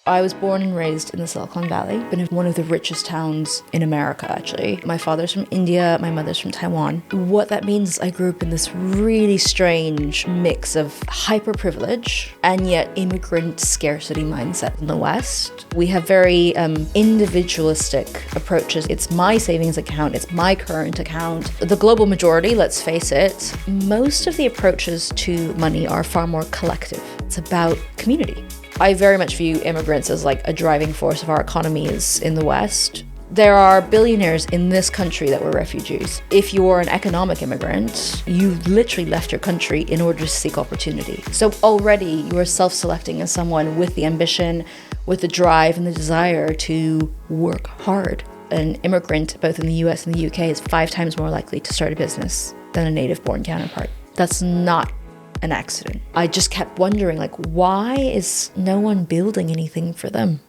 I was born and raised in the Silicon Valley, been in one of the richest towns in America, actually. My father's from India, my mother's from Taiwan. What that means is I grew up in this really strange mix of hyper-privilege and yet immigrant scarcity mindset in the West. We have very individualistic approaches. It's my savings account, it's my current account. The global majority, let's face it, most of the approaches to money are far more collective. It's about community. I very much view immigrants as like a driving force of our economies in the West. There are billionaires in this country that were refugees. If you are an economic immigrant, you literally left your country in order to seek opportunity. So already you are self-selecting as someone with the ambition, with the drive and the desire to work hard. An immigrant, both in the US and the UK, is 5 times more likely to start a business than a native-born counterpart. That's not an accident. I just kept wondering, like, why is no one building anything for them?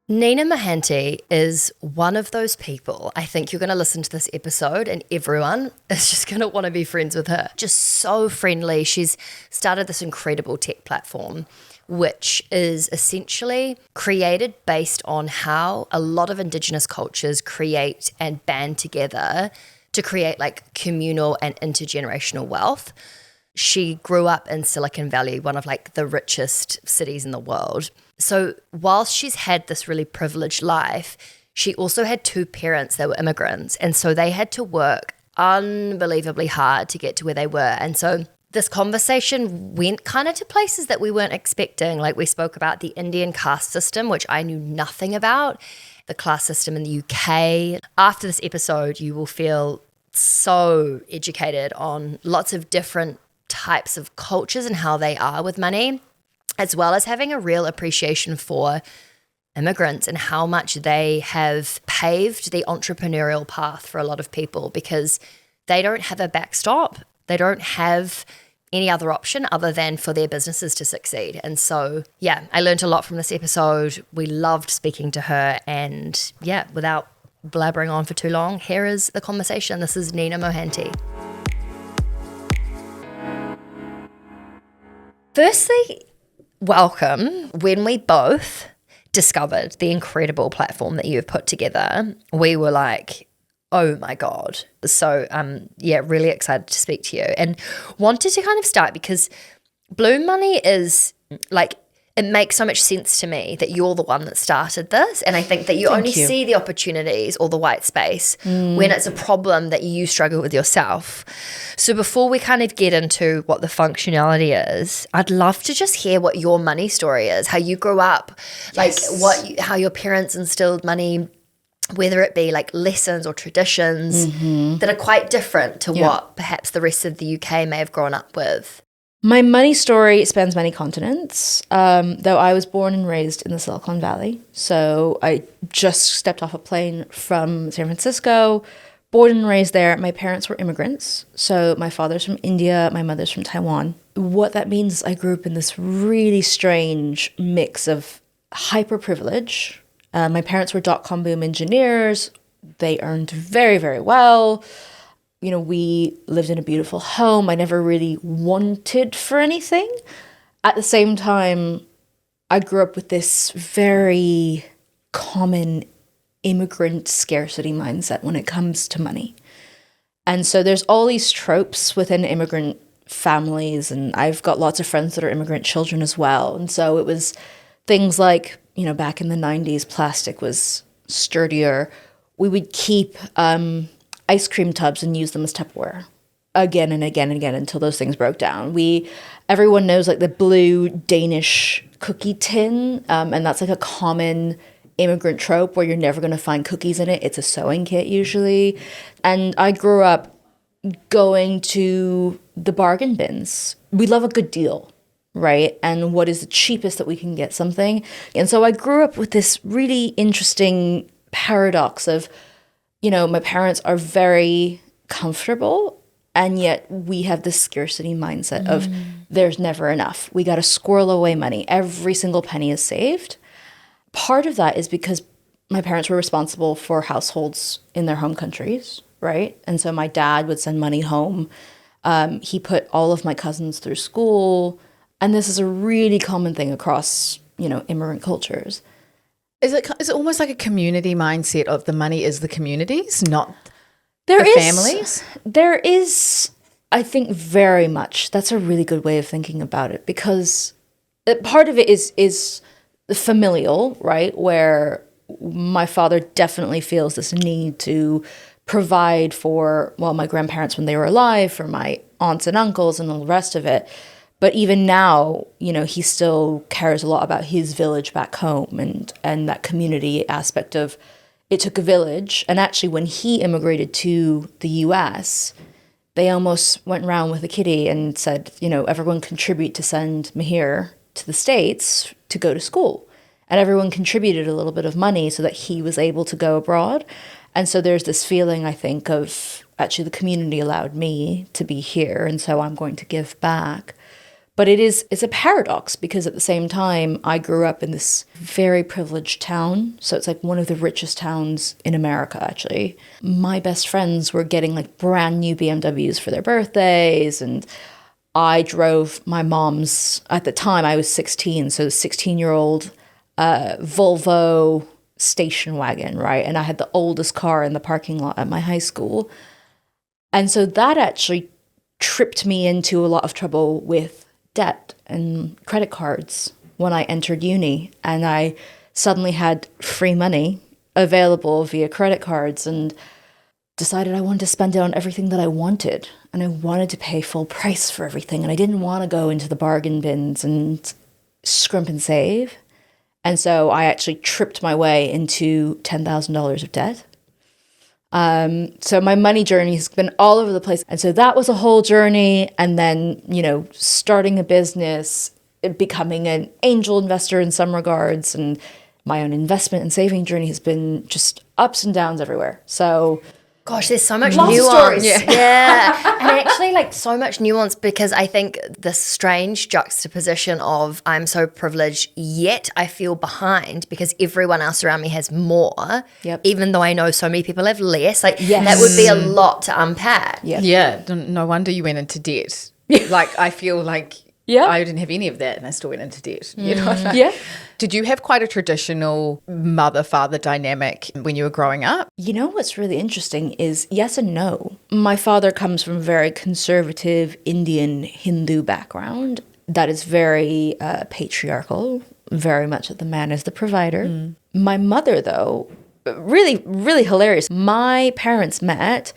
Nina Mohanty is one of those people. I think you're going to listen to this episode and everyone is just going to want to be friends with her. Just so friendly. She's started this incredible tech platform, which is essentially created based on how a lot of Indigenous cultures create and band together to create like communal and intergenerational wealth. She grew up in Silicon Valley, one of like the richest cities in the world. So whilst she's had this really privileged life, she also had 2 parents that were immigrants. And so they had to work unbelievably hard to get to where they were. And so this conversation went kind of to places that we weren't expecting. Like we spoke about the Indian caste system, which I knew nothing about, the class system in the UK. After this episode, you will feel so educated on lots of different types of cultures and how they are with money, as well as having a real appreciation for immigrants and how much they have paved the entrepreneurial path for a lot of people because they don't have a backstop. They don't have any other option other than for their businesses to succeed. And so, yeah, I learned a lot from this episode. We loved speaking to her. And yeah, without blabbering on for too long, here is the conversation. This is Nina Mohanty. Firstly, welcome. When we both discovered the incredible platform that you've put together, we were like, oh my God. So yeah, really excited to speak to you and wanted to kind of start because Bloom Money is like, it makes so much sense to me that you're the one that started this. And I think that you only see the opportunities or the white space when it's a problem that you struggle with yourself. So before we kind of get into what the functionality is, I'd love to just hear what your money story is, how you grew up, like how your parents instilled money, whether it be like lessons or traditions that are quite different to what perhaps the rest of the UK may have grown up with. My money story spans many continents, though I was born and raised in the Silicon Valley. So I just stepped off a plane from San Francisco, born and raised there. My parents were immigrants. So my father's from India, my mother's from Taiwan. What that means is I grew up in this really strange mix of hyper-privilege. My parents were dot-com boom engineers. They earned very, very well. You know, we lived in a beautiful home. I never really wanted for anything. At the same time, I grew up with this very common immigrant scarcity mindset when it comes to money. And so there's all these tropes within immigrant families, and I've got lots of friends that are immigrant children as well. And so it was things like, you know, back in the 90s, plastic was sturdier. We would keep ice cream tubs and use them as Tupperware again and again and again until those things broke down. Everyone knows like the blue Danish cookie tin, and that's like a common immigrant trope where you're never going to find cookies in it. It's a sewing kit usually. And I grew up going to the bargain bins. We love a good deal, right? And what is the cheapest that we can get something. And so I grew up with this really interesting paradox of, you know, my parents are very comfortable and yet we have this scarcity mindset of there's never enough. We got to squirrel away money. Every single penny is saved. Part of that is because my parents were responsible for households in their home countries, right? And so my dad would send money home. He put all of my cousins through school. And this is a really common thing across immigrant cultures. Is it almost like a community mindset of the money is the communities, not the families? There is, I think, very much. That's a really good way of thinking about it, because part of it is the familial, right, where my father definitely feels this need to provide for, my grandparents when they were alive, for my aunts and uncles and all the rest of it. But even now, he still cares a lot about his village back home and that community aspect of it took a village. And actually, when he immigrated to the US, they almost went around with a kitty and said, everyone contribute to send Mahir to the States to go to school. And everyone contributed a little bit of money so that he was able to go abroad. And so there's this feeling, I think, of actually the community allowed me to be here, and so I'm going to give back. But it's a paradox, because at the same time, I grew up in this very privileged town. So it's like one of the richest towns in America, actually. My best friends were getting like brand new BMWs for their birthdays. And I drove my mom's, at the time I was 16, so 16-year-old Volvo station wagon, right? And I had the oldest car in the parking lot at my high school. And so that actually tripped me into a lot of trouble with debt and credit cards when I entered uni, and I suddenly had free money available via credit cards and decided I wanted to spend it on everything that I wanted, and I wanted to pay full price for everything, and I didn't want to go into the bargain bins and scrimp and save. And so I actually tripped my way into $10,000 of debt. So my money journey has been all over the place. And so that was a whole journey. And then, starting a business, becoming an angel investor in some regards, and my own investment and saving journey has been just ups and downs everywhere. So gosh, there's so much lots of nuance. stories. Yeah. And actually like so much nuance, because I think this strange juxtaposition of I'm so privileged, yet I feel behind because everyone else around me has more, even though I know so many people have less. Like that would be a lot to unpack. Yeah, no wonder you went into debt. Like I feel like I didn't have any of that and I still went into debt. Did you have quite a traditional mother-father dynamic when you were growing up? What's really interesting is yes and no. My father comes from a very conservative Indian Hindu background that is very patriarchal, very much that the man is the provider. My mother, though, really, really hilarious. My parents met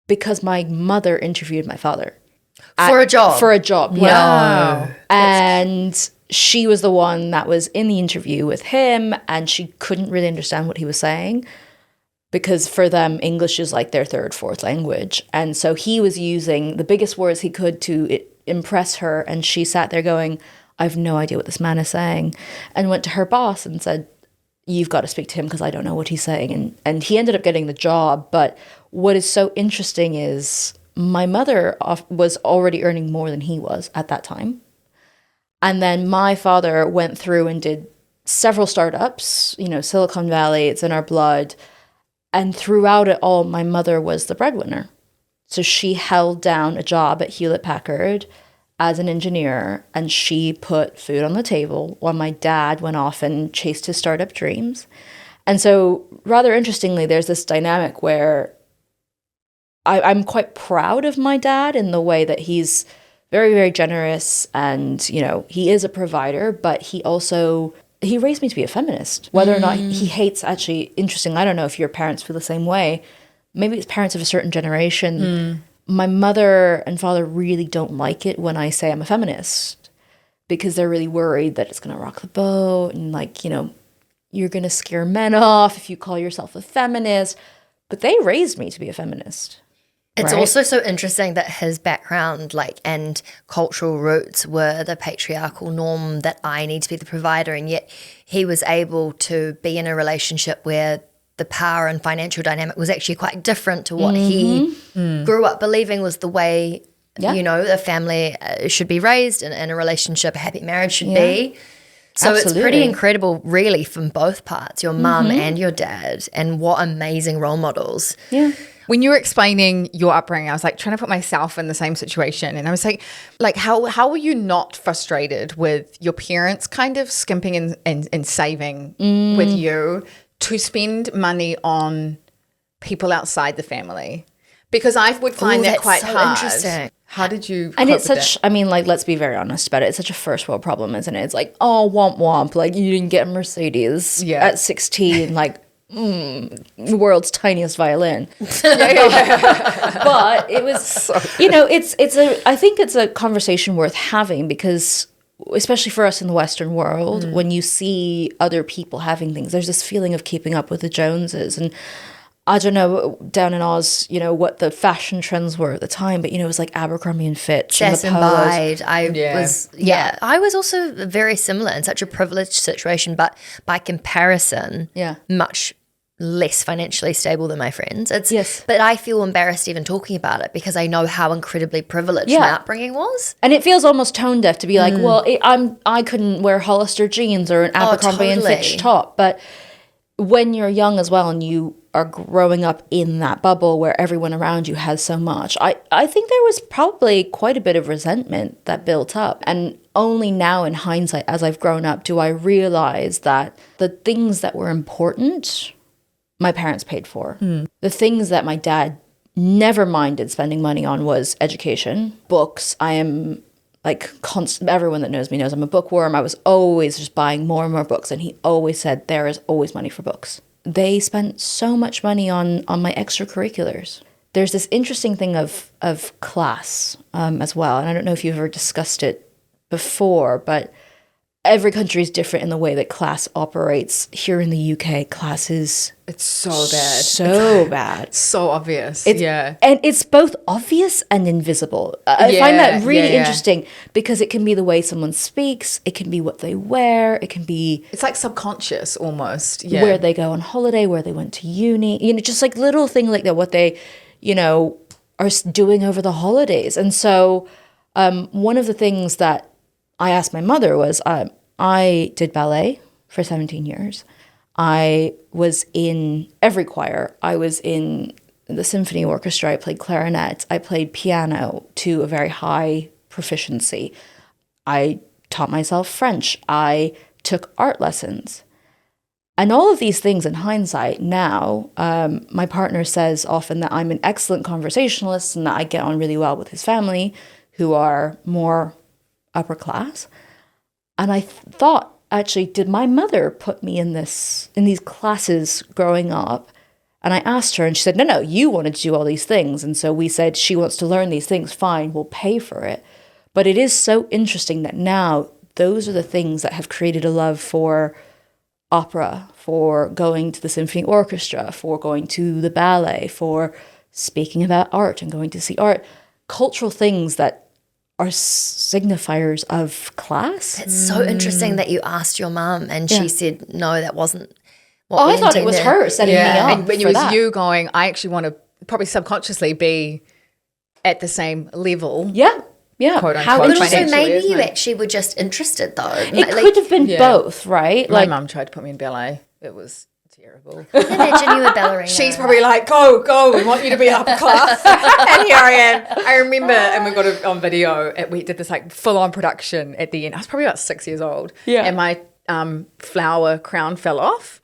because my mother interviewed my father. For a job? For a job, Wow. And she was the one that was in the interview with him, and she couldn't really understand what he was saying because for them, English is like their third, fourth language. And so he was using the biggest words he could to impress her, and she sat there going, I have no idea what this man is saying, and went to her boss and said, you've got to speak to him because I don't know what he's saying. And he ended up getting the job. But what is so interesting is my mother was already earning more than he was at that time. And then my father went through and did several startups, Silicon Valley, it's in our blood. And throughout it all, my mother was the breadwinner. So she held down a job at Hewlett-Packard as an engineer, and she put food on the table while my dad went off and chased his startup dreams. And so rather interestingly, there's this dynamic where I'm quite proud of my dad in the way that he's very, very generous and, he is a provider, but he raised me to be a feminist. Whether or not he hates, actually, interesting, I don't know if your parents feel the same way. Maybe it's parents of a certain generation. My mother and father really don't like it when I say I'm a feminist because they're really worried that it's going to rock the boat and you're going to scare men off if you call yourself a feminist. But they raised me to be a feminist. It's right? also so interesting that his background, and cultural roots were the patriarchal norm that I need to be the provider, and yet he was able to be in a relationship where the power and financial dynamic was actually quite different to what he grew up believing was the way, a family should be raised and in a relationship, a happy marriage should be. So It's pretty incredible, really, from both parts, your mum and your dad, and what amazing role models. Yeah. When you were explaining your upbringing, I was like trying to put myself in the same situation. And I was like how were you not frustrated with your parents kind of skimping and saving with you to spend money on people outside the family? Because I would find that quite so hard. Interesting. How did you And it's such, I mean, like, let's be very honest about it. It's such a first world problem, isn't it? It's like, oh, womp womp. Like, you didn't get a Mercedes at 16. Like, the world's tiniest violin. But it was, you know, I think it's a conversation worth having, because especially for us in the Western world, when you see other people having things, there's this feeling of keeping up with the Joneses. And I don't know, down in Oz, you know, what the fashion trends were at the time, but, you know, it was like Abercrombie and Fitch and the polos. I was also very similar in such a privileged situation, but by comparison, much less financially stable than my friends. But I feel embarrassed even talking about it, because I know how incredibly privileged my upbringing was. And it feels almost tone deaf to be like, well, I couldn't wear Hollister jeans or an Abercrombie and Fitch top. But when you're young as well and you are growing up in that bubble where everyone around you has so much, I think there was probably quite a bit of resentment that built up. And only now in hindsight, as I've grown up, do I realize that the things that were important, my parents paid for. The things that my dad never minded spending money on was education, books. I am like everyone that knows me knows I'm a bookworm. I was always just buying more and more books, and he always said there is always money for books. They spent so much money on my extracurriculars. There's this interesting thing of class as well, and I don't know if you've ever discussed it before, but every country is different in the way that class operates. Here in the UK, class is... It's so bad. So bad. So obvious. And it's both obvious and invisible. I find that really interesting, because it can be the way someone speaks, it can be what they wear, it can be... It's like subconscious almost. Where they go on holiday, where they went to uni, you know, just like little thing like that, what they, you know, are doing over the holidays. And so one of the things that I asked my mother was, I did ballet for 17 years. I was in every choir. I was in the symphony orchestra. I played clarinet. I played piano to a very high proficiency. I taught myself French. I took art lessons. And all of these things in hindsight now, my partner says often that I'm an excellent conversationalist and that I get on really well with his family, who are more upper class. And I thought, actually, did my mother put me in these classes growing up? And I asked her, and she said, no, you wanted to do all these things. And so we said, she wants to learn these things, fine, we'll pay for it. But it is so interesting that now those are the things that have created a love for opera, for going to the symphony orchestra, for going to the ballet, for speaking about art and going to see art. Cultural things that are signifiers of class. It's so interesting that you asked your mum and she said, no, that wasn't what we I thought intended. It was her setting me up. And when it was you going, I actually want to probably subconsciously be at the same level. Yeah. Quote unquote. But also maybe you actually were just interested though. It could have been both, right? My mum tried to put me in ballet. It was terrible. Imagine you were ballerina. She's probably like, go, we want you to be upper class. And here I am. I remember, and we got it on video, we did this like full-on production at the end. I was probably about 6 years old. Yeah. And my flower crown fell off.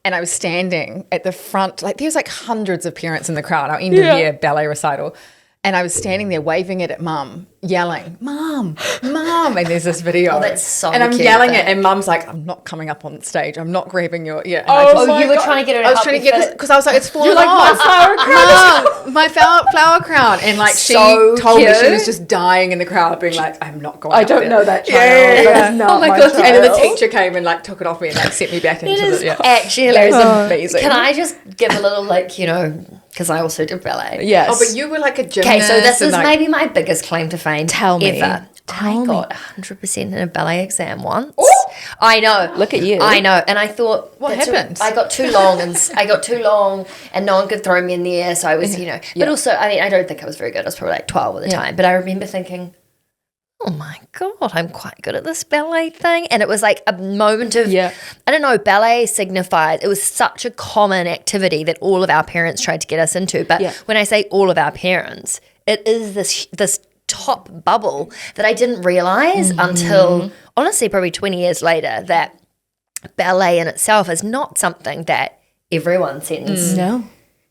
And I was standing at the front, like there's like hundreds of parents in the crowd, our end of year ballet recital. And I was standing there waving it at mum, yelling, Mum. And there's this video. Oh, that's so And I'm cute, yelling it, and mum's like, I'm not coming up on stage. I'm not grabbing your... Yeah. And you were trying to get it I was trying to get it, because I was like, it's falling You're like, off. my flower crown. Mum, my flower crown. And like, she told me she was just dying in the crowd, being like, I'm not going I up don't there. know that child. Yeah. That is not my God. child. And then the teacher came and like took it off me and like sent me back into the... Yeah. Actually, that is amazing. Can I just give a little like, you know, because I also did ballet. Yes. Oh, but you were like a gymnast. Okay, so this is like, maybe my biggest claim to fame Tell me. ever. Tell I me. got 100% in a ballet exam once. Ooh. I know. Look at you. I know. And I thought... What happened? I got too long and no one could throw me in the air. So I was, you know... But also, I mean, I don't think I was very good. I was probably like 12 at the time. But I remember thinking, oh my God, I'm quite good at this ballet thing. And it was like a moment of, I don't know, ballet signified, it was such a common activity that all of our parents tried to get us into. But when I say all of our parents, it is this top bubble that I didn't realize until, honestly, probably 20 years later, that ballet in itself is not something that everyone sends their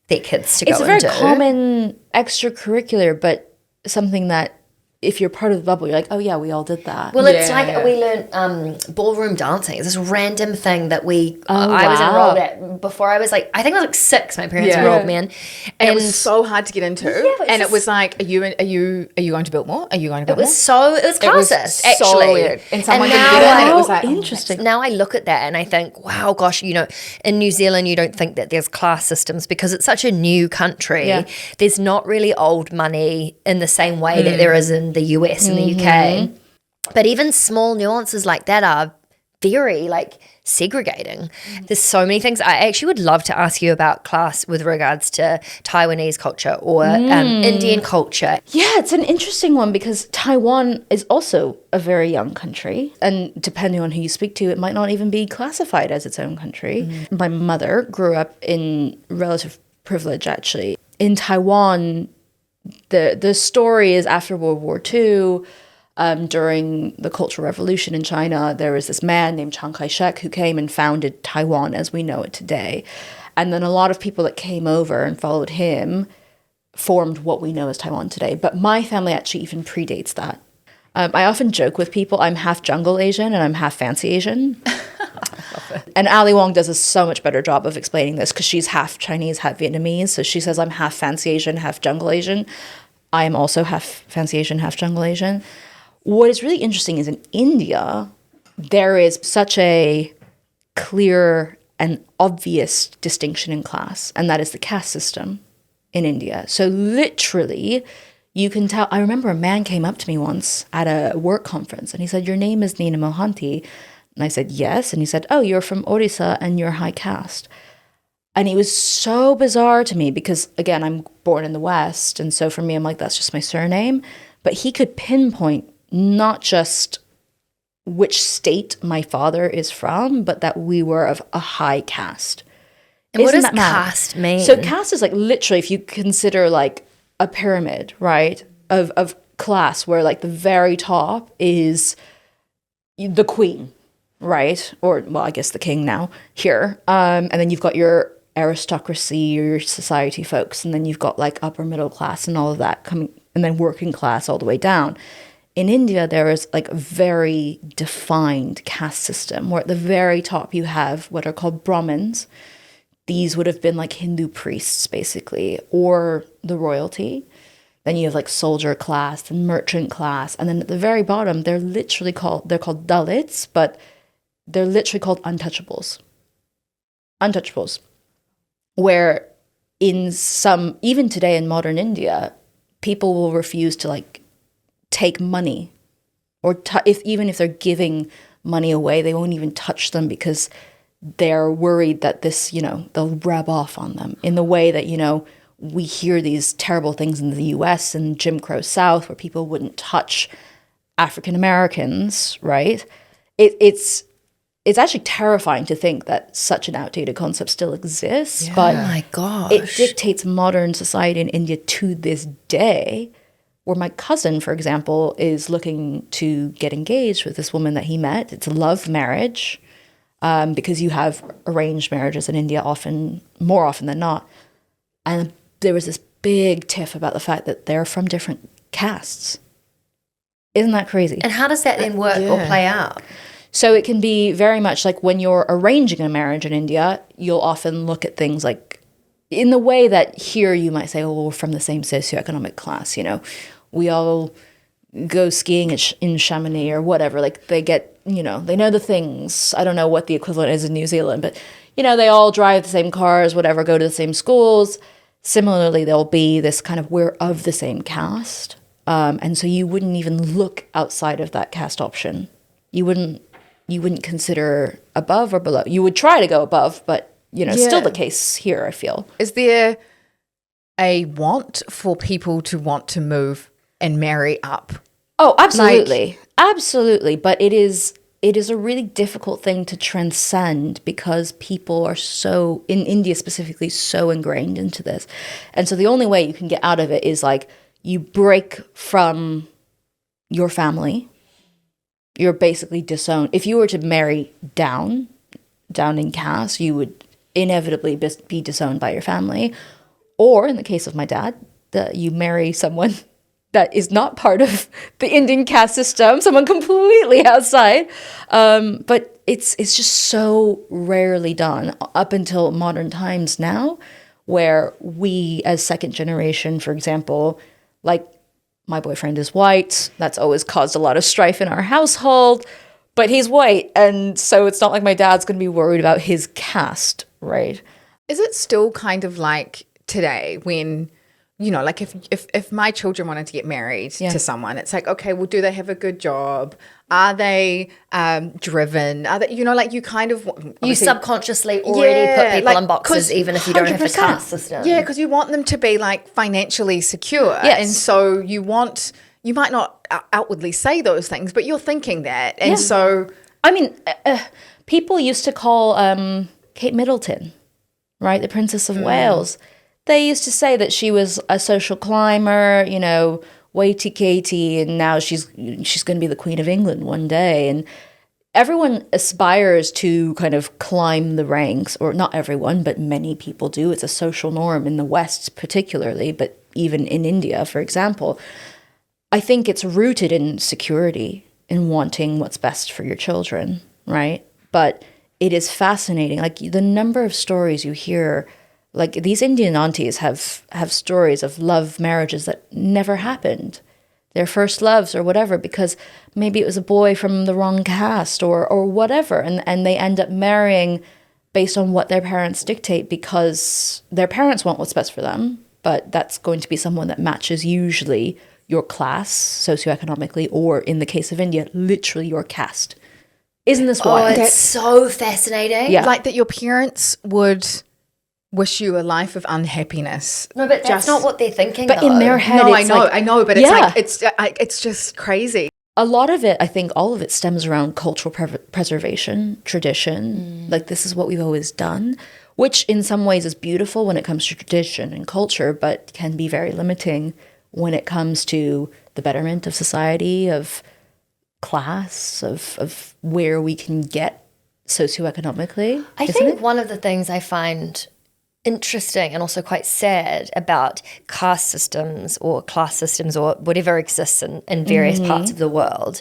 kids to go into. It's a very common extracurricular, but something that if you're part of the bubble, you're like, oh yeah, we all did that. Well, it's like we learned ballroom dancing. It's this random thing that I was enrolled at before I was like, I think I was like 6. My parents enrolled me in, and it was so hard to get into. And it was like, are you going to Biltmore? Are you going to Biltmore? It was classist, actually. So weird. And someone didn't get in, and it was like, interesting. Now I look at that and I think, wow, gosh, in New Zealand you don't think that there's class systems because it's such a new country. Yeah. There's not really old money in the same way that there is in the US and the UK. But even small nuances like that are very segregating. There's so many things. I actually would love to ask you about class with regards to Taiwanese culture or Indian culture. Yeah, it's an interesting one because Taiwan is also a very young country, and depending on who you speak to, it might not even be classified as its own country. My mother grew up in relative privilege, actually. In Taiwan, the story is after World War II, during the Cultural Revolution in China, there was this man named Chiang Kai-shek who came and founded Taiwan as we know it today. And then a lot of people that came over and followed him formed what we know as Taiwan today. But my family actually even predates that. I often joke with people, I'm half jungle Asian and I'm half fancy Asian. And Ali Wong does a so much better job of explaining this because she's half Chinese, half Vietnamese. So she says I'm half fancy Asian, half jungle Asian. I am also half fancy Asian, half jungle Asian. What is really interesting is in India, there is such a clear and obvious distinction in class, and that is the caste system in India. So literally, you can tell. I remember a man came up to me once at a work conference, and he said, "Your name is Nina Mohanty." And I said, "Yes." And he said, "Oh, you're from Odisha and you're high caste." And it was so bizarre to me because, again, I'm born in the West, and so for me, I'm like, that's just my surname. But he could pinpoint not just which state my father is from, but that we were of a high caste. And what does caste mean? So caste is literally, if you consider a pyramid, right, of class where the very top is the queen, right? Or, well, I guess the king now here. And then you've got your aristocracy or your society folks, and then you've got upper middle class and all of that coming, and then working class all the way down. In India, there is a very defined caste system where at the very top you have what are called Brahmins. These would have been Hindu priests, basically, or the royalty. Then you have soldier class and merchant class. And then at the very bottom, they're called Dalits, but they're literally called untouchables. Untouchables. Where even today in modern India, people will refuse to take money, or even if they're giving money away, they won't even touch them because they're worried that this, they'll rub off on them in the way that, we hear these terrible things in the US and Jim Crow South where people wouldn't touch African Americans, right? It's actually terrifying to think that such an outdated concept still exists, but oh my gosh, it dictates modern society in India to this day. Where my cousin, for example, is looking to get engaged with this woman that he met. It's a love marriage because you have arranged marriages in India more often than not. And there was this big tiff about the fact that they're from different castes. Isn't that crazy? And how does that then work or play out? So it can be very much when you're arranging a marriage in India, you'll often look at things in the way that here you might say, oh, we're from the same socioeconomic class, we all go skiing in Chamonix or whatever. They get, they know the things. I don't know what the equivalent is in New Zealand, but, they all drive the same cars, whatever, go to the same schools. Similarly, there'll be this kind of, we're of the same caste. And so you wouldn't even look outside of that caste option. You wouldn't consider above or below. You would try to go above, but, still the case here, I feel. Is there a want for people to want to move and marry up Oh, absolutely. Absolutely. But it is a really difficult thing to transcend because people are so, in India specifically, so ingrained into this. And so the only way you can get out of it is like you break from your family. You're basically disowned. If you were to marry down in caste, you would inevitably be disowned by your family. Or in the case of my dad, that you marry someone that is not part of the Indian caste system, someone completely outside. But it's just so rarely done up until modern times now, where we as second generation, for example, like my boyfriend is white. That's always caused a lot of strife in our household, but he's white. And so it's not like my dad's going to be worried about his caste, right? Is it still kind of like today when, you know, like if my children wanted to get married to someone, it's like, okay, well, do they have a good job? Are they driven? Are they, you know, like you kind of... You subconsciously already put people in boxes even if you don't have a 100%. caste system. Yeah, because you want them to be like financially secure. Yes. And so you might not outwardly say those things, but you're thinking that. And so... I mean, people used to call Kate Middleton, right, the Princess of Wales. They used to say that she was a social climber, you know, Waity Katie, and now she's going to be the Queen of England one day. And everyone aspires to kind of climb the ranks, or not everyone, but many people do. It's a social norm in the West particularly, but even in India, for example. I think it's rooted in security, in wanting what's best for your children, right? But it is fascinating. Like the number of stories you hear, like these Indian aunties have stories of love marriages that never happened, their first loves or whatever, because maybe it was a boy from the wrong caste or whatever. And they end up marrying based on what their parents dictate because their parents want what's best for them. But that's going to be someone that matches usually your class socioeconomically, or in the case of India, literally your caste. Isn't this wild? Oh, it's so fascinating. Yeah. Like that your parents would wish you a life of unhappiness. No, but that's not what they're thinking. But though. in their head, no, it's I know, but it's like it's just crazy. A lot of it, I think, all of it stems around cultural preservation, tradition. Like this is what we've always done, which in some ways is beautiful when it comes to tradition and culture, but can be very limiting when it comes to the betterment of society, of class, of where we can get socioeconomically. I think one of the things I find interesting and also quite sad about caste systems or class systems or whatever exists in various parts of the world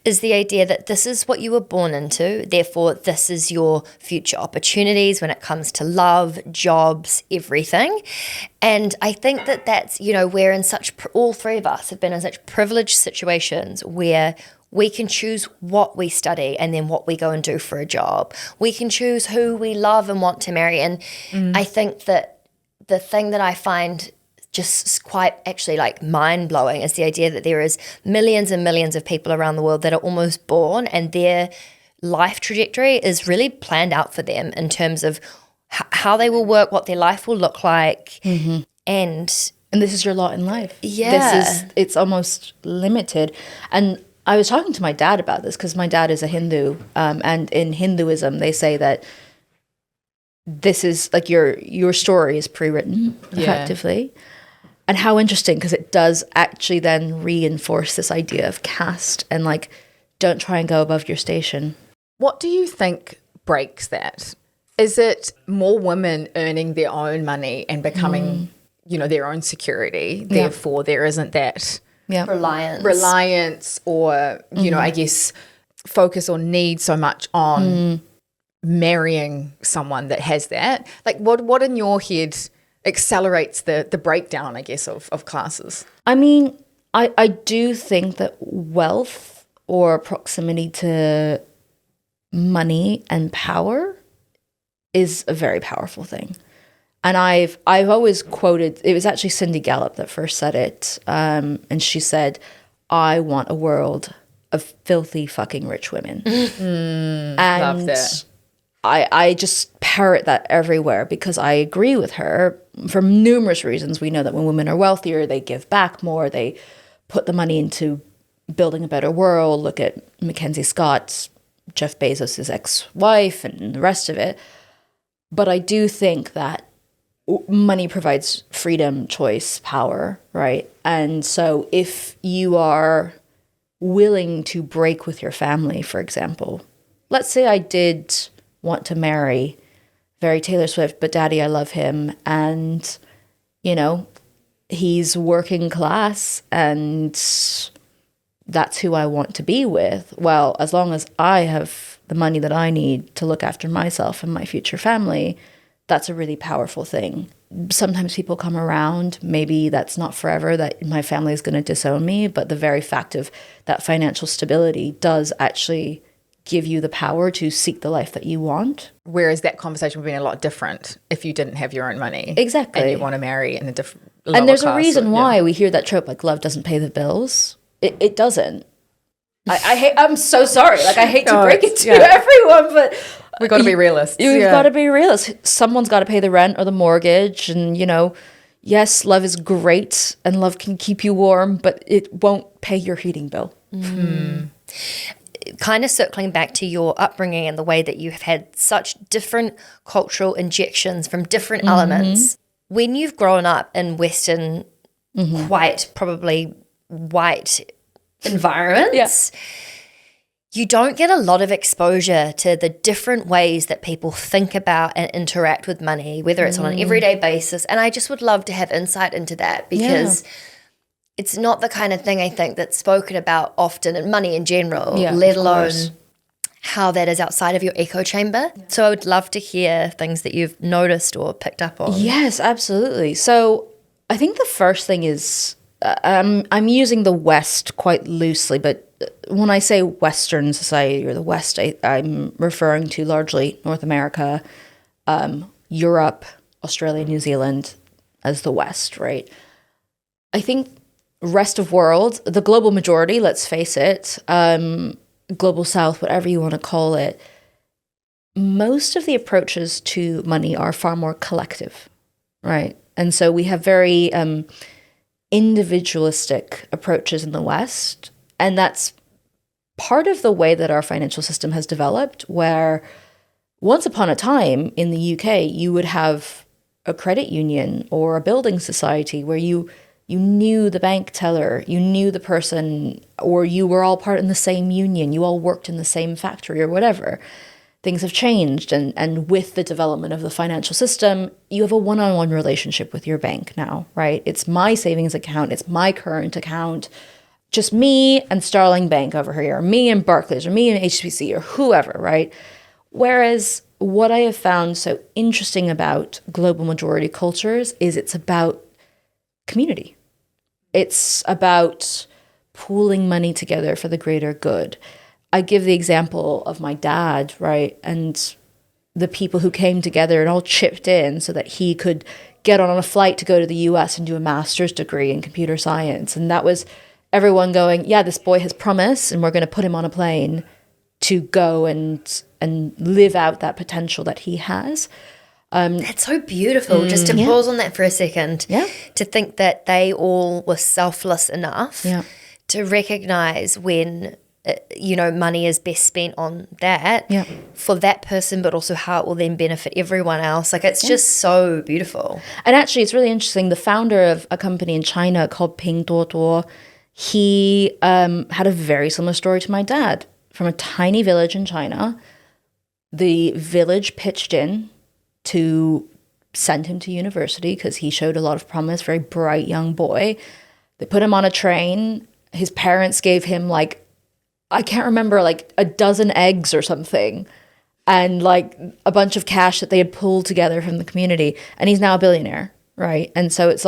is the idea that this is what you were born into, therefore this is your future opportunities when it comes to love, jobs, everything. And I think that that's, you know, we're in such, all three of us have been in such privileged situations where we can choose what we study and then what we go and do for a job. We can choose who we love and want to marry. And I think that the thing that I find just quite actually like mind-blowing is the idea that there is millions and millions of people around the world that are almost born and their life trajectory is really planned out for them in terms of how they will work, what their life will look like. And this is your lot in life. Yeah. It's almost limited. And I was talking to my dad about this because my dad is a Hindu, and in Hinduism they say that this is like your story is pre-written effectively. And how interesting, because it does actually then reinforce this idea of caste and like don't try and go above your station. What do you think breaks that? Is it more women earning their own money and becoming, you know, their own security? Therefore, there isn't that reliance or, you know, I guess focus or need so much on marrying someone that has that. Like what in your head accelerates the breakdown, I guess, of classes? I mean, I do think that wealth or proximity to money and power is a very powerful thing. And I've always quoted, it was actually Cindy Gallup that first said it, and she said, I want a world of filthy fucking rich women. And love that. I just parrot that everywhere because I agree with her for numerous reasons. We know that when women are wealthier, they give back more, they put the money into building a better world. Look at Mackenzie Scott, Jeff Bezos' ex-wife, and the rest of it. But I do think that money provides freedom, choice, power, right? And so if you are willing to break with your family, for example, let's say I did want to marry very Taylor Swift, but daddy, I love him. And, you know, he's working class and that's who I want to be with. Well, as long as I have the money that I need to look after myself and my future family, that's a really powerful thing. Sometimes people come around, maybe that's not forever, that my family is going to disown me, but the very fact of that financial stability does actually give you the power to seek the life that you want. Whereas that conversation would be a lot different if you didn't have your own money. Exactly. And you want to marry in a different level. And there's a reason why we hear that trope, like love doesn't pay the bills. It doesn't. I'm so sorry. Like, I hate to break it to everyone, but we've got to be realists. You've got to be realists. Someone's got to pay the rent or the mortgage. And, you know, yes, love is great and love can keep you warm, but it won't pay your heating bill. Kind of circling back to your upbringing and the way that you have had such different cultural injections from different elements. When you've grown up in Western, quite probably white environments, you don't get a lot of exposure to the different ways that people think about and interact with money, whether it's on an everyday basis. And I just would love to have insight into that, because it's not the kind of thing I think that's spoken about often in money in general, let alone how that is outside of your echo chamber. So I would love to hear things that you've noticed or picked up on. Yes, absolutely. So I think the first thing is, I'm using the West quite loosely, but when I say Western society or the West, I'm referring to largely North America, Europe, Australia, New Zealand as the West, right? I think rest of world, the global majority, let's face it, global South, whatever you want to call it, most of the approaches to money are far more collective, right? And so we have very individualistic approaches in the West, and that's part of the way that our financial system has developed, where once upon a time in the UK, you would have a credit union or a building society where you knew the bank teller, you knew the person, or you were all part in the same union, you all worked in the same factory or whatever. Things have changed, and with the development of the financial system, you have a one-on-one relationship with your bank now, right? It's my savings account, it's my current account, just me and Starling Bank over here, or me and Barclays, or me and HSBC, or whoever, right? Whereas what I have found so interesting about global majority cultures is it's about community. It's about pooling money together for the greater good. I give the example of my dad, right? And the people who came together and all chipped in so that he could get on a flight to go to the US and do a master's degree in computer science. And that was everyone going, yeah, this boy has promise and we're going to put him on a plane to go and live out that potential that he has. That's so beautiful. Just to pause on that for a second, to think that they all were selfless enough to recognize when money is best spent on that for that person, but also how it will then benefit everyone else. Like, it's just so beautiful. And actually, it's really interesting. The founder of a company in China called Pinduoduo, he had a very similar story to my dad. From a tiny village in China, the village pitched in to send him to university because he showed a lot of promise, very bright young boy. They put him on a train. His parents gave him I can't remember, a dozen eggs or something, and a bunch of cash that they had pulled together from the community. And he's now a billionaire, right? And so it's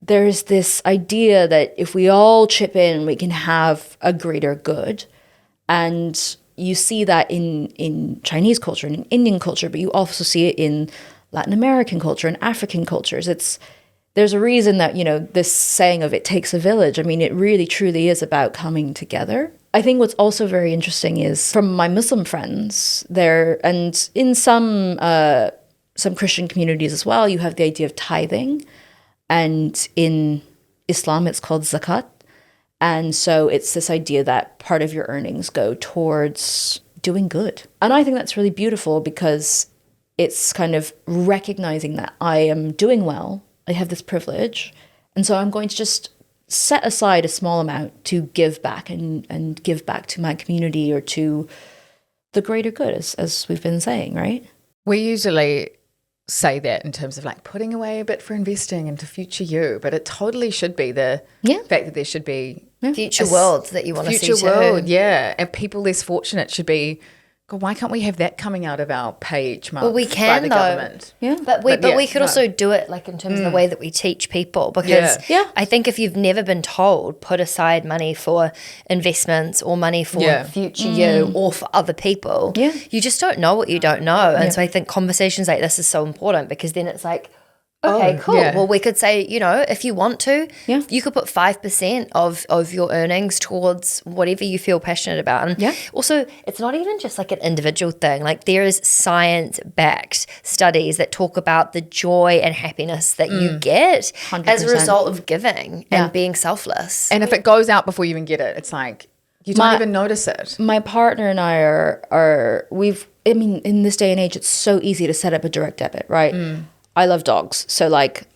there's this idea that if we all chip in, we can have a greater good. And you see that in Chinese culture and in Indian culture, but you also see it in Latin American culture and African cultures. There's a reason that, this saying of it takes a village. I mean, it really truly is about coming together. I think what's also very interesting is from my Muslim friends there, and in some Christian communities as well, you have the idea of tithing. And in Islam, it's called zakat. And so it's this idea that part of your earnings go towards doing good. And I think that's really beautiful because it's kind of recognizing that I am doing well. I have this privilege. And so I'm going to just set aside a small amount to give back and give back to my community or to the greater good, as we've been saying, right? We usually say that in terms of like putting away a bit for investing into future you, but it totally should be the fact that there should be future worlds that you want to see future world, and people less fortunate should be. God, why can't we have that coming out of our pay each month? Well, we can, by the though. Government? Yeah, but we could also do it like in terms of the way that we teach people, because I think if you've never been told put aside money for investments or money for future you or for other people, you just don't know what you don't know. And so I think conversations like this is so important, because then it's like, okay, cool. Yeah. Well, we could say, if you want to, you could put 5% of your earnings towards whatever you feel passionate about. And also, it's not even just like an individual thing. Like, there is science-backed studies that talk about the joy and happiness that you get 100%. As a result of giving and being selfless. And if it goes out before you even get it, it's like you don't even notice it. My partner and I in this day and age, it's so easy to set up a direct debit, right? I love dogs. So like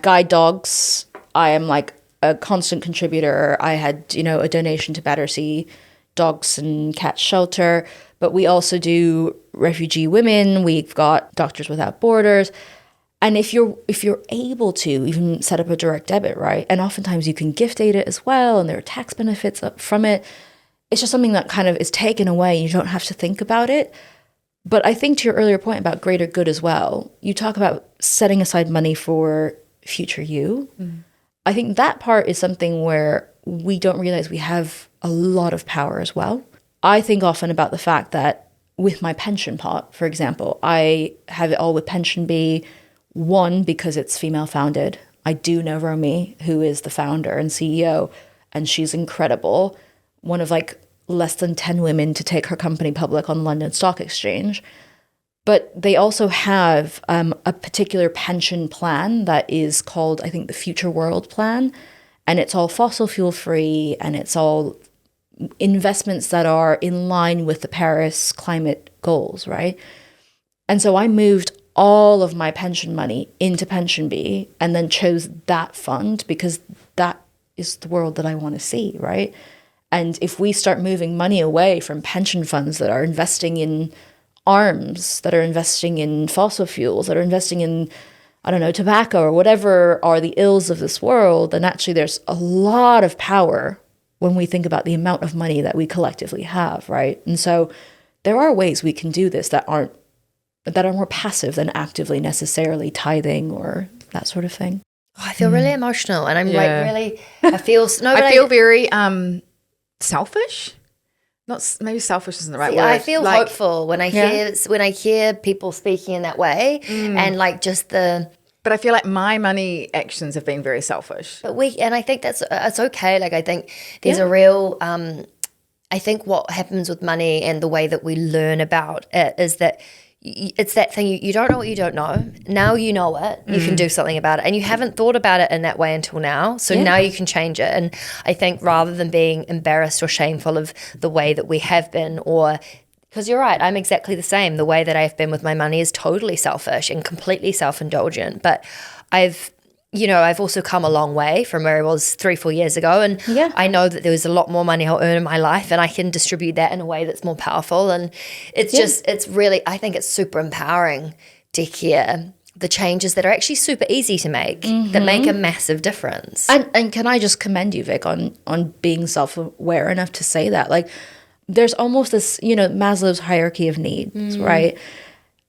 guide dogs, I am like a constant contributor. I had, a donation to Battersea Dogs and Cats Shelter, but we also do refugee women. We've got Doctors Without Borders. And if you're able to even set up a direct debit, right? And oftentimes you can gift aid it as well, and there are tax benefits from it. It's just something that kind of is taken away. You don't have to think about it. But I think to your earlier point about greater good as well, you talk about setting aside money for future you. I think that part is something where we don't realize we have a lot of power as well. I think often about the fact that with my pension pot, for example, I have it all with PensionBee. One, because it's female founded. I do know Romy, who is the founder and CEO, and she's incredible. One of like less than 10 women to take her company public on London Stock Exchange. But they also have a particular pension plan that is called, I think, the Future World Plan. And it's all fossil fuel free, and it's all investments that are in line with the Paris climate goals, right? And so I moved all of my pension money into PensionBee and then chose that fund because that is the world that I want to see, right? And if we start moving money away from pension funds that are investing in arms, that are investing in fossil fuels, that are investing in, tobacco or whatever are the ills of this world, then actually there's a lot of power when we think about the amount of money that we collectively have, right? And so there are ways we can do this that are more passive than actively necessarily tithing or that sort of thing. Oh, I feel really emotional, and I'm I feel very selfish. Maybe selfish isn't the right word. I feel hopeful when I hear people speaking in that way, and like just the. But I feel like my money actions have been very selfish. But I think it's okay. Like I think there's a real. I think what happens with money and the way that we learn about it is that. It's that thing, you don't know what you don't know. Now you know it. You can do something about it. And you haven't thought about it in that way until now. So now you can change it. And I think rather than being embarrassed or shameful of the way that we have been, or because you're right, I'm exactly the same. The way that I've been with my money is totally selfish and completely self-indulgent. But I've also come a long way from where I was 3-4 years ago. And I know that there was a lot more money I'll earn in my life, and I can distribute that in a way that's more powerful. And it's it's really, I think it's super empowering to hear the changes that are actually super easy to make, that make a massive difference. And can I just commend you, Vic, on being self-aware enough to say that? Like, there's almost this, Maslow's hierarchy of needs, right?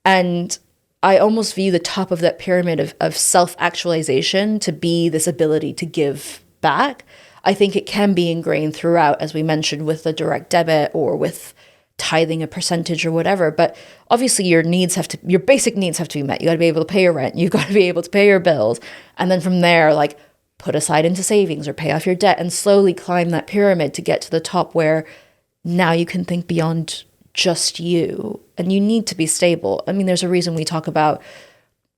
And I almost view the top of that pyramid of self-actualization to be this ability to give back. I think it can be ingrained throughout, as we mentioned, with the direct debit or with tithing a percentage or whatever. But obviously your basic needs have to be met. You got to be able to pay your rent. You got to be able to pay your bills. And then from there, like, put aside into savings or pay off your debt and slowly climb that pyramid to get to the top where now you can think beyond just you, and you need to be stable. I mean, there's a reason we talk about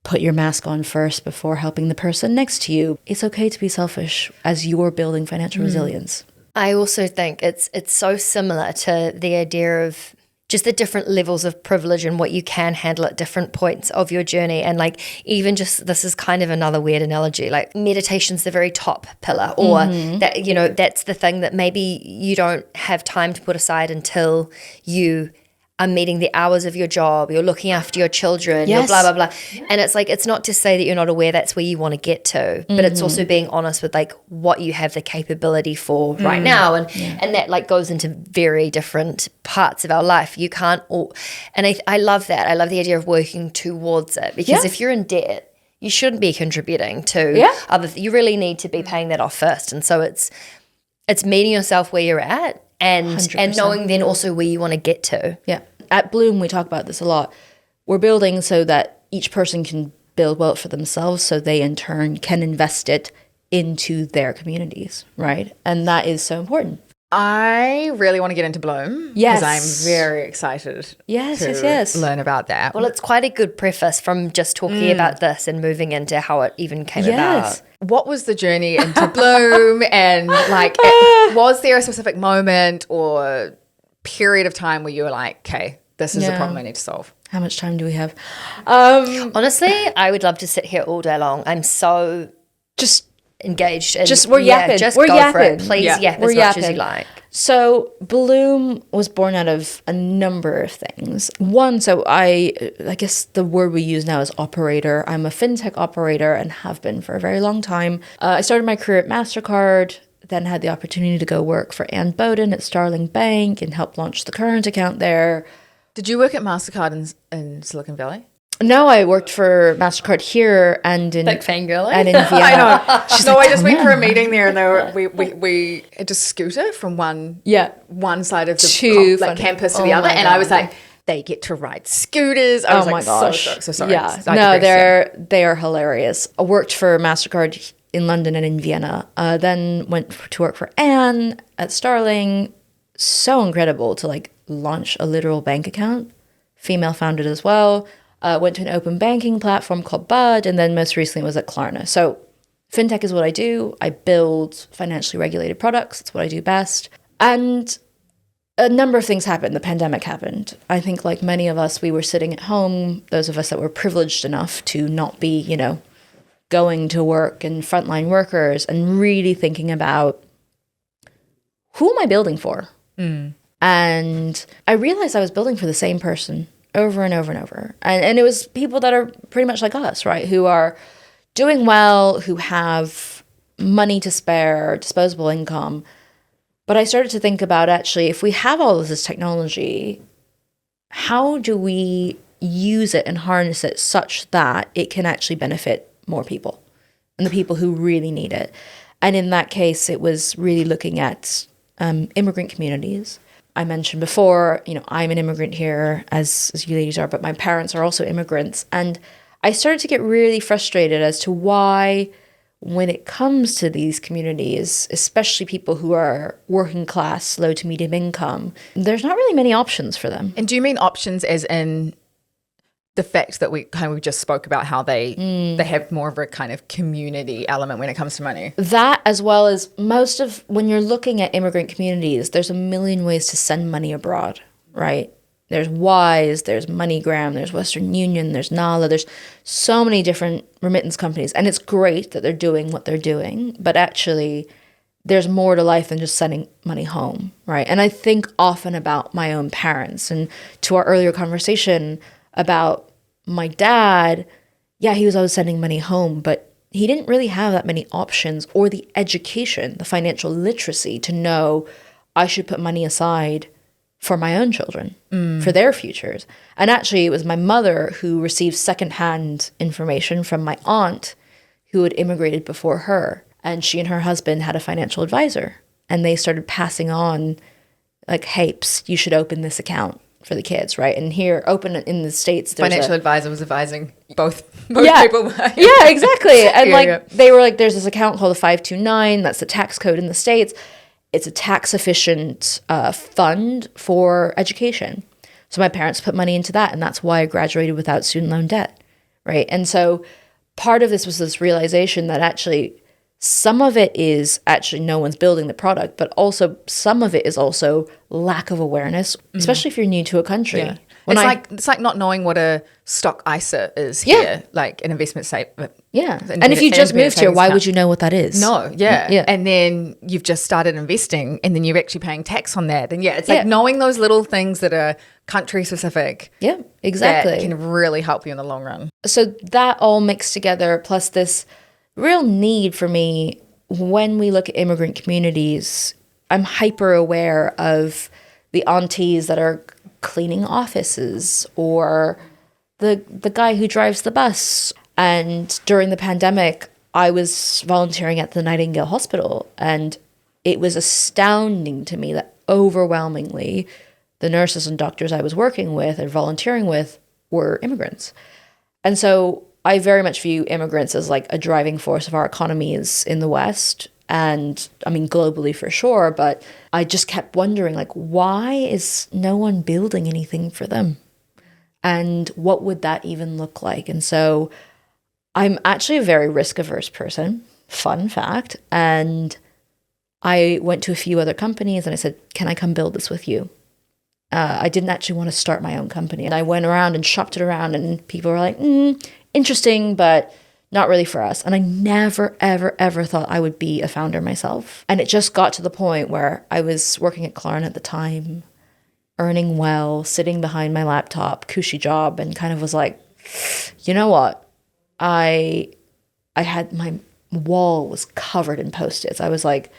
put your mask on first before helping the person next to you. It's okay to be selfish as you're building financial resilience. I also think it's so similar to the idea of just the different levels of privilege and what you can handle at different points of your journey. And like, even just, this is kind of another weird analogy, like meditation's the very top pillar, or that, you know, that's the thing that maybe you don't have time to put aside until you are meeting the hours of your job, you're looking after your children, you're blah, blah, blah. And it's like, it's not to say that you're not aware that's where you want to get to, but it's also being honest with like what you have the capability for right now. And that like goes into very different parts of our life. You can't all, and I love that. I love the idea of working towards it, because if you're in debt, you shouldn't be contributing to other, you really need to be paying that off first. And so it's meeting yourself where you're at and 100%. And knowing then also where you want to get to. Yeah. At Bloom, we talk about this a lot. We're building so that each person can build wealth for themselves, so they in turn can invest it into their communities, right? And that is so important. I really want to get into Bloom. Yes. Because I'm very excited Yes. learn about that. Well, it's quite a good preface from just talking about this and moving into how it even came about. What was the journey into Bloom? And like, was there a specific moment or period of time where you were like, okay, this is a problem I need to solve? How much time do we have? Honestly, I would love to sit here all day long. I'm so Just engaged. And we're yapping. Just We're go yapping. for it. Please yap as much as you like. So Bloom was born out of a number of things. One, so I guess the word we use now is operator. I'm a fintech operator and have been for a very long time. I started my career at MasterCard, then had the opportunity to go work for Ann Bowden at Starling Bank and help launch the current account there. Did you work at MasterCard in Silicon Valley? No, I worked for MasterCard here and in... Big fangirling. And in Vienna. I know. I just went for a meeting there, and we had to scooter from one side of the campus to the other, and I was like, they get to ride scooters. I was like, so sorry. Yeah, no, they are hilarious. I worked for MasterCard in London and in Vienna, then went to work for Anne at Starling. So incredible to like launch a literal bank account, female founded as well. Went to an open banking platform called Bud, and then most recently was at Klarna. So fintech is what I do. I build financially regulated products. It's what I do best. And a number of things happened. The pandemic happened. I think like many of us, we were sitting at home, those of us that were privileged enough to not be, you know, going to work and frontline workers, and really thinking about, who am I building for? And I realized I was building for the same person over and over and over. And it was people that are pretty much like us, right? Who are doing well, who have money to spare, disposable income. But I started to think about, actually, if we have all of this technology, how do we use it and harness it such that it can actually benefit more people and the people who really need it? And in that case, it was really looking at immigrant communities. I mentioned before, you know, I'm an immigrant here, as you ladies are, but my parents are also immigrants. And I started to get really frustrated as to why, when it comes to these communities, especially people who are working class, low to medium income, there's not really many options for them. And do you mean options as in the fact that we just spoke about how they have more of a kind of community element when it comes to money? That, as well as most of, when you're looking at immigrant communities, there's a million ways to send money abroad, right? There's Wise, there's MoneyGram, there's Western Union, there's Nala, there's so many different remittance companies. And it's great that they're doing what they're doing, but actually there's more to life than just sending money home, right? And I think often about my own parents, and to our earlier conversation about my dad, yeah, he was always sending money home, but he didn't really have that many options or the education, the financial literacy to know I should put money aside for my own children, for their futures. And actually, it was my mother who received secondhand information from my aunt who had immigrated before her. And she and her husband had a financial advisor, and they started passing on like, hey, you should open this account for the kids, right? And here, open in the States, there's financial advisor was advising both people. Yeah, exactly. And they were like, there's this account called a 529. That's the tax code in the States. It's a tax efficient fund for education. So my parents put money into that, and that's why I graduated without student loan debt, right? And so part of this was this realization that actually some of it is actually no one's building the product, but also some of it is also lack of awareness, especially if you're new to a country. Yeah. It's like not knowing what a stock ISA is here, like an investment statement. Yeah. And if you just moved here, why would you know what that is? No, yeah. And then you've just started investing and then you're actually paying tax on that. And it's like knowing those little things that are country specific. Yeah, exactly. That can really help you in the long run. So that all mixed together, plus this real need for me, when we look at immigrant communities, I'm hyper aware of the aunties that are cleaning offices or the guy who drives the bus. And during the pandemic, I was volunteering at the Nightingale Hospital, and it was astounding to me that overwhelmingly the nurses and doctors I was working with and volunteering with were immigrants. And so I very much view immigrants as like a driving force of our economies in the West. And I mean, globally for sure, but I just kept wondering, like, why is no one building anything for them? And what would that even look like? And so I'm actually a very risk-averse person, fun fact. And I went to a few other companies and I said, can I come build this with you? I didn't actually want to start my own company. And I went around and shopped it around and people were like, interesting, but not really for us. And I never, ever, ever thought I would be a founder myself. And it just got to the point where I was working at Klarna at the time, earning well, sitting behind my laptop, cushy job, and kind of was like, you know what? I had my wall was covered in Post-its. I was like,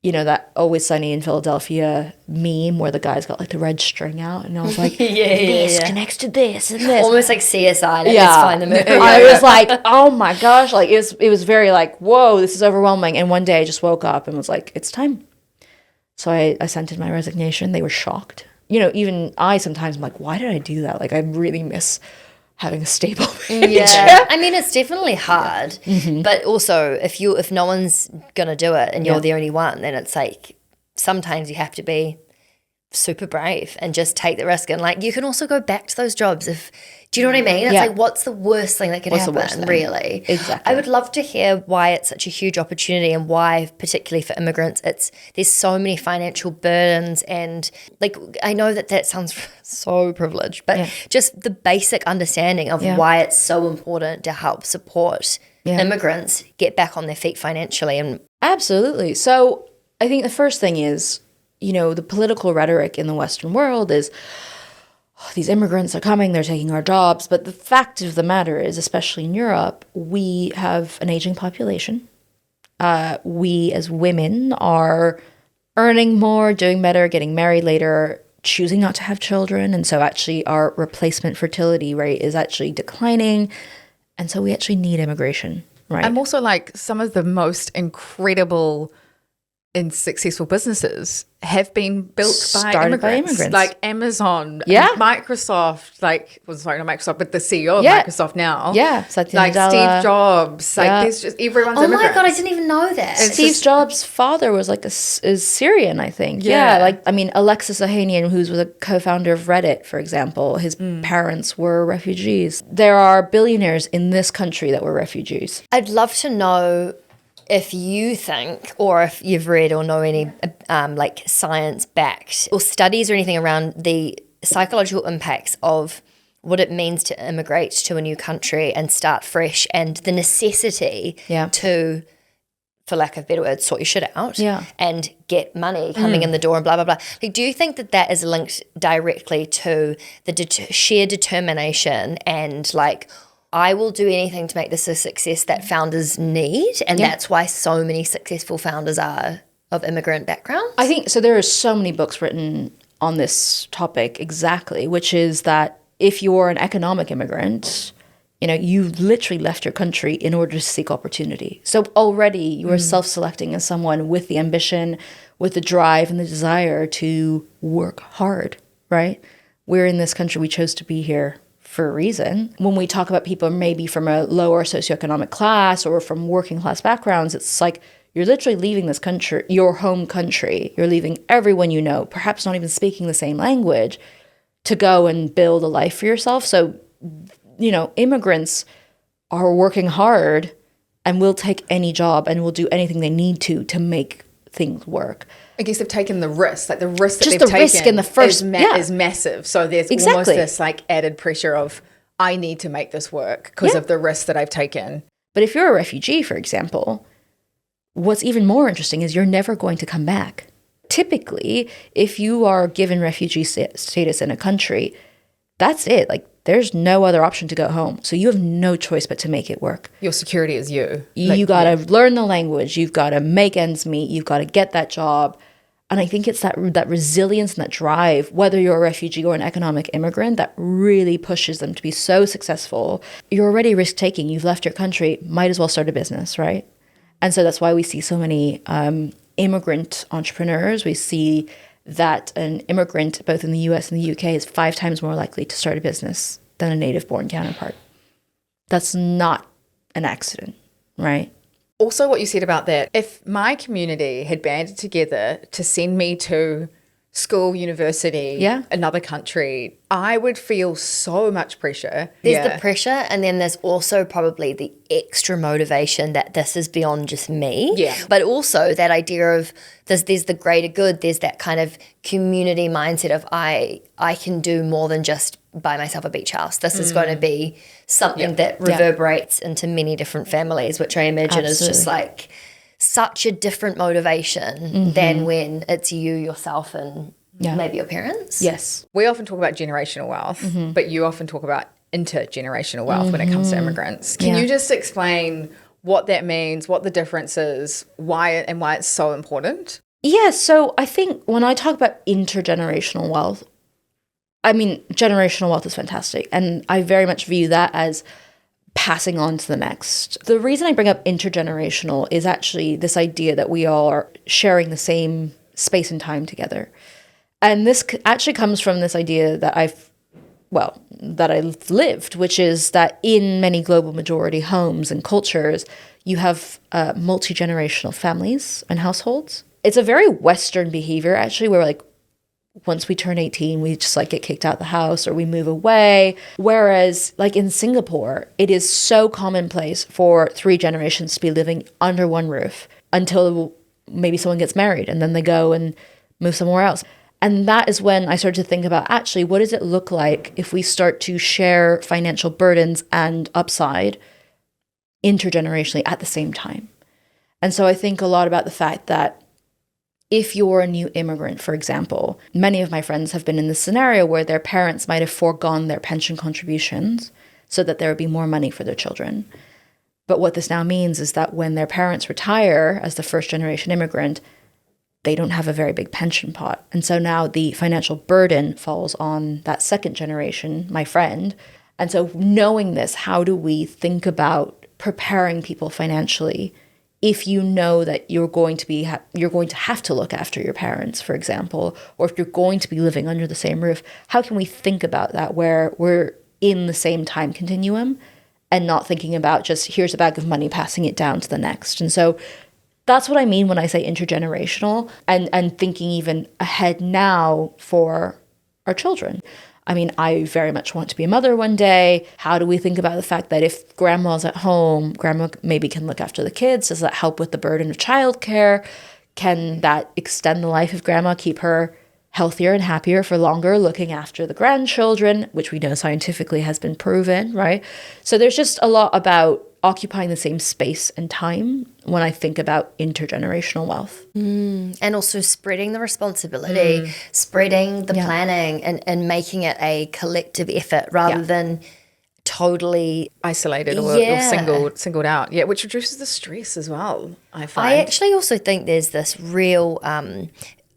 you know, that Always Sunny in Philadelphia meme where the guy's got like the red string out, and I was like, this connects to this and this. Almost like CSI. Let's find the movie. I was like, oh my gosh, like it was very like, whoa, this is overwhelming. And one day I just woke up and was like, it's time. So I sent in my resignation. They were shocked. You know, even I sometimes am like, why did I do that? Like I really miss having a stable page. Yeah. I mean, it's definitely hard, but also if no one's going to do it and you're the only one, then it's like sometimes you have to be super brave and just take the risk. And like, you can also go back to those jobs do you know what I mean? It's like, what's the worst thing that could happen, really? Exactly. I would love to hear why it's such a huge opportunity and why, particularly for immigrants, there's so many financial burdens. And like, I know that sounds so privileged, but just the basic understanding of why it's so important to help support immigrants get back on their feet financially. And absolutely. So I think the first thing is, you know, the political rhetoric in the Western world is, these immigrants are coming, they're taking our jobs. But the fact of the matter is, especially in Europe, we have an aging population. We as women are earning more, doing better, getting married later, choosing not to have children. And so actually our replacement fertility rate is actually declining. And so we actually need immigration, right? I'm also like some of the most incredible and successful businesses have been built by immigrants. Like Amazon, Microsoft, like, well, sorry, not Microsoft, but the CEO of Microsoft now. Yeah. Like Steve Jobs. Like there's just, everyone's immigrants. Oh my God, I didn't even know that. Steve Jobs' father was like is Syrian, I think. Yeah. Like, I mean, Alexis Ohanian, who's a co-founder of Reddit, for example, his parents were refugees. There are billionaires in this country that were refugees. I'd love to know if you think, or if you've read or know any like science-backed or studies or anything around the psychological impacts of what it means to immigrate to a new country and start fresh, and the necessity to, for lack of better words, sort your shit out and get money coming in the door and blah, blah, blah. Like, do you think that is linked directly to the sheer determination and like, I will do anything to make this a success that founders need, and that's why so many successful founders are of immigrant backgrounds? I think so. There are so many books written on this topic exactly, which is that if you're an economic immigrant, you know, you literally left your country in order to seek opportunity. So already you are self-selecting as someone with the ambition, with the drive and the desire to work hard, right? We're in this country. We chose to be here for a reason. When we talk about people maybe from a lower socioeconomic class or from working class backgrounds, it's like you're literally leaving this country, your home country. You're leaving everyone you know, perhaps not even speaking the same language, to go and build a life for yourself. So, you know, immigrants are working hard and will take any job and will do anything they need to make things work. I guess they've taken the risk, like the risk that Just they've the risk taken in the first- is massive. So there's almost Exactly. this like added pressure of, I need to make this work because of the risk that I've taken. But if you're a refugee, for example, what's even more interesting is you're never going to come back. Typically, if you are given refugee status in a country, that's it. Like, there's no other option to go home. So you have no choice but to make it work. Your security is you. You got to learn the language. You've got to make ends meet. You've got to get that job. And I think it's that resilience and that drive, whether you're a refugee or an economic immigrant, that really pushes them to be so successful. You're already risk-taking. You've left your country. Might as well start a business, right? And so that's why we see so many immigrant entrepreneurs. We see that an immigrant, both in the US and the UK, is 5 times more likely to start a business than a native-born counterpart. That's not an accident, right? Also, what you said about that, if my community had banded together to send me to school, university, another country, I would feel so much pressure. There's the pressure, and then there's also probably the extra motivation that this is beyond just me. Yeah. But also that idea of there's the greater good. There's that kind of community mindset of I can do more than just buy myself a beach house. This is going to be something that reverberates into many different families, which I imagine is just like such a different motivation than when it's you, yourself, and maybe your parents. Yes. We often talk about generational wealth, but you often talk about intergenerational wealth when it comes to immigrants. Can you just explain what that means, what the difference is, why it's so important? Yeah, so I think when I talk about intergenerational wealth, I mean, generational wealth is fantastic, and I very much view that as passing on to the next. The reason I bring up intergenerational is actually this idea that we all are sharing the same space and time together. And this actually comes from this idea that I've lived, which is that in many global majority homes and cultures, you have multi-generational families and households. It's a very Western behavior, actually, where like once we turn 18, we just like get kicked out the house or we move away. Whereas like in Singapore, it is so commonplace for 3 generations to be living under one roof until maybe someone gets married and then they go and move somewhere else. And that is when I started to think about actually, what does it look like if we start to share financial burdens and upside intergenerationally at the same time? And so I think a lot about the fact that if you're a new immigrant, for example, many of my friends have been in this scenario where their parents might have foregone their pension contributions so that there would be more money for their children. But what this now means is that when their parents retire as the first generation immigrant, they don't have a very big pension pot. And so now the financial burden falls on that second generation, my friend. And so knowing this, how do we think about preparing people financially if you know that you're going to have to look after your parents, for example, or if you're going to be living under the same roof? How can we think about that where we're in the same time continuum and not thinking about just here's a bag of money, passing it down to the next? And so that's what I mean when I say intergenerational and thinking even ahead now for our children. I mean, I very much want to be a mother one day. How do we think about the fact that if grandma's at home, grandma maybe can look after the kids? Does that help with the burden of childcare? Can that extend the life of grandma, keep her healthier and happier for longer, looking after the grandchildren, which we know scientifically has been proven, right? So there's just a lot about occupying the same space and time when I think about intergenerational wealth. And also spreading the responsibility, spreading the planning and making it a collective effort rather than totally isolated or singled out. Yeah, which reduces the stress as well, I find. I actually also think there's this real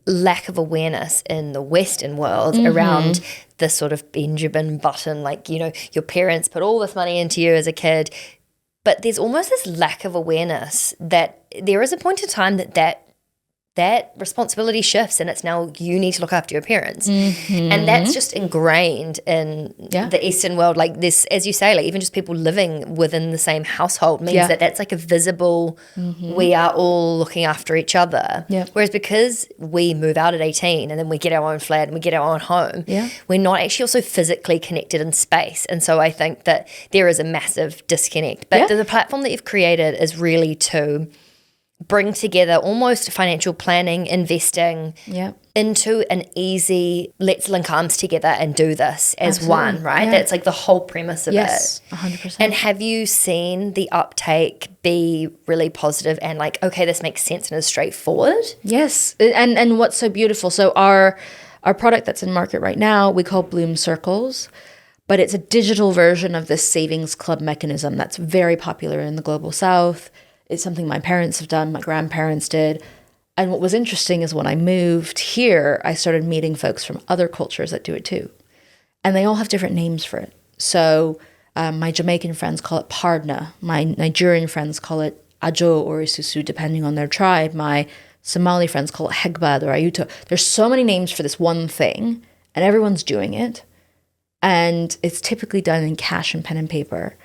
lack of awareness in the Western world around this sort of Benjamin Button, like, you know, your parents put all this money into you as a kid. But there's almost this lack of awareness that there is a point in time that that responsibility shifts and it's now you need to look after your parents. And that's just ingrained in the Eastern world. Like this, as you say, like even just people living within the same household means that that's like a visible, we are all looking after each other. Whereas because we move out at 18 and then we get our own flat and we get our own home, we're not actually also physically connected in space. And so I think that there is a massive disconnect. But the platform that you've created is really to bring together almost financial planning, investing into an easy, let's link arms together and do this as one, right? That's like the whole premise of it. 100%. And have you seen the uptake be really positive and like, okay, this makes sense and is straightforward? Yes. And what's so beautiful, so our product that's in market right now, we call Bloom Circles, but it's a digital version of this savings club mechanism that's very popular in the global south. It's something my parents have done, my grandparents did. And what was interesting is when I moved here, I started meeting folks from other cultures that do it too. And they all have different names for it. So my Jamaican friends call it Pardna. My Nigerian friends call it Ajo or Isusu, depending on their tribe. My Somali friends call it Hegbad or Ayuto. There's so many names for this one thing, and everyone's doing it. And it's typically done in cash and pen and paper.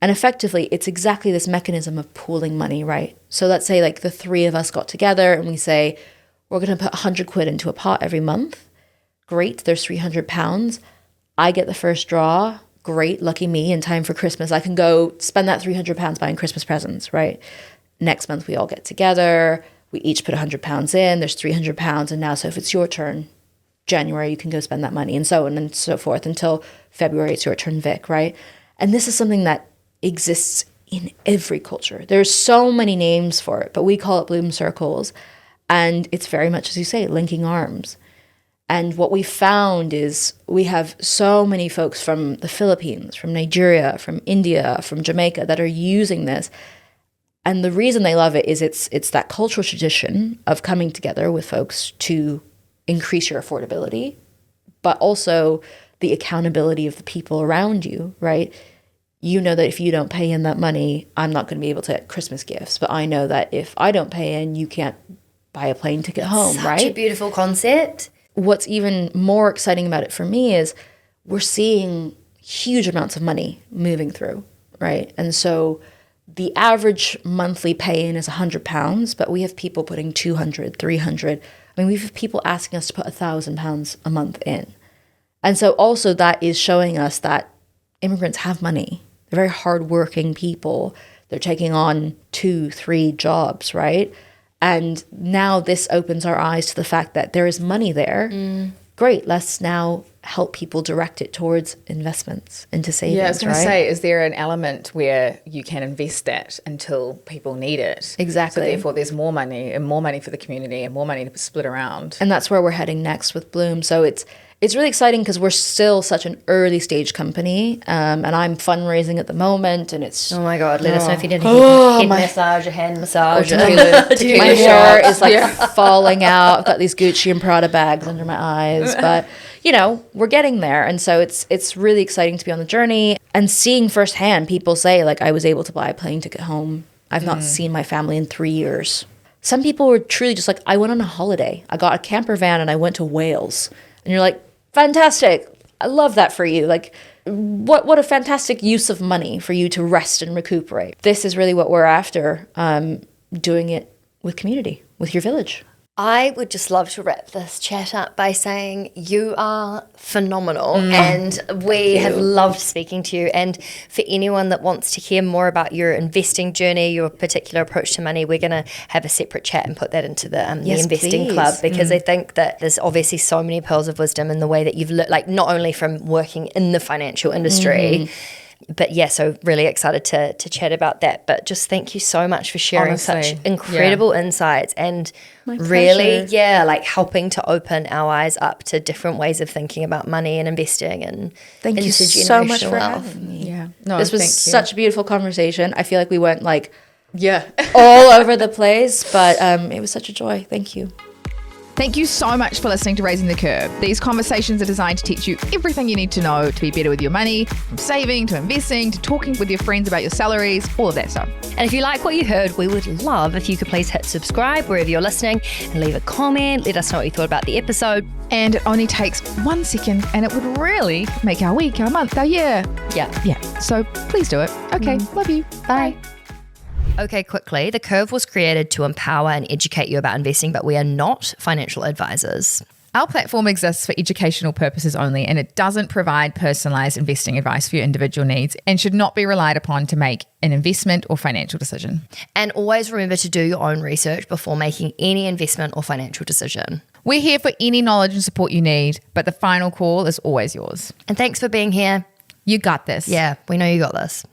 And effectively, it's exactly this mechanism of pooling money, right? So let's say like the three of us got together and we say, we're going to put 100 quid into a pot every month. Great, there's 300 pounds. I get the first draw. Great, lucky me, in time for Christmas. I can go spend that 300 pounds buying Christmas presents, right? Next month, we all get together. We each put 100 pounds in. There's 300 pounds. And now, so if it's your turn, January, you can go spend that money and so on and so forth until February, it's your turn, Vic, right? And this is something that exists in every culture. There's so many names for it, but we call it Bloom Circles. And it's very much, as you say, linking arms. And what we found is we have so many folks from the Philippines, from Nigeria, from India, from Jamaica that are using this. And the reason they love it is it's that cultural tradition of coming together with folks to increase your affordability, but also the accountability of the people around you, right? You know that if you don't pay in that money, I'm not going to be able to get Christmas gifts. But I know that if I don't pay in, you can't buy a plane ticket home, right? Such a beautiful concept. What's even more exciting about it for me is we're seeing huge amounts of money moving through, right? And so the average monthly pay-in is £100, but we have people putting 200, 300. I mean, we have people asking us to put £1,000 a month in. And so also that is showing us that immigrants have money. They're very hardworking people. They're taking on 2, 3 jobs, right? And now this opens our eyes to the fact that there is money there. Great, let's now help people direct it towards investments into savings, Yeah, I was going right? to say, is there an element where you can invest that until people need it? Exactly. So therefore there's more money and more money for the community and more money to split around. And that's where we're heading next with Bloom. So it's really exciting because we're still such an early stage company, and I'm fundraising at the moment, and it's Oh my God, let us know if you need a head massage, a hand massage. my hair is like falling out. I've got these Gucci and Prada bags under my eyes, but you know, we're getting there. And so it's really exciting to be on the journey and seeing firsthand people say like, I was able to buy a plane ticket home. I've not seen my family in 3 years. Some people were truly just like, I went on a holiday. I got a camper van and I went to Wales. And you're like, fantastic. I love that for you. Like, what a fantastic use of money for you to rest and recuperate. This is really what we're after, doing it with community, with your village. I would just love to wrap this chat up by saying you are phenomenal and we have loved speaking to you. And for anyone that wants to hear more about your investing journey, your particular approach to money, we're going to have a separate chat and put that into the Investing please. Club, because I think that there's obviously so many pearls of wisdom in the way that you've like not only from working in the financial industry, but yeah, so really excited to chat about that. But just thank you so much for sharing Honestly, such incredible insights and really, like helping to open our eyes up to different ways of thinking about money and investing and Thank you so much for wealth. having me. Yeah. No, This was such a beautiful conversation. I feel like we went like Yeah. all over the place, but it was such a joy. Thank you. Thank you so much for listening to Raising the Curve. These conversations are designed to teach you everything you need to know to be better with your money, from saving to investing to talking with your friends about your salaries, all of that stuff. And if you like what you heard, we would love if you could please hit subscribe wherever you're listening and leave a comment. Let us know what you thought about the episode. And it only takes 1 second and it would really make our week, our month, our year. Yeah. So please do it. Okay. Love you. Bye. Okay, quickly, The Curve was created to empower and educate you about investing, but we are not financial advisors. Our platform exists for educational purposes only, and it doesn't provide personalized investing advice for your individual needs and should not be relied upon to make an investment or financial decision. And always remember to do your own research before making any investment or financial decision. We're here for any knowledge and support you need, but the final call is always yours. And thanks for being here. You got this. Yeah, we know you got this.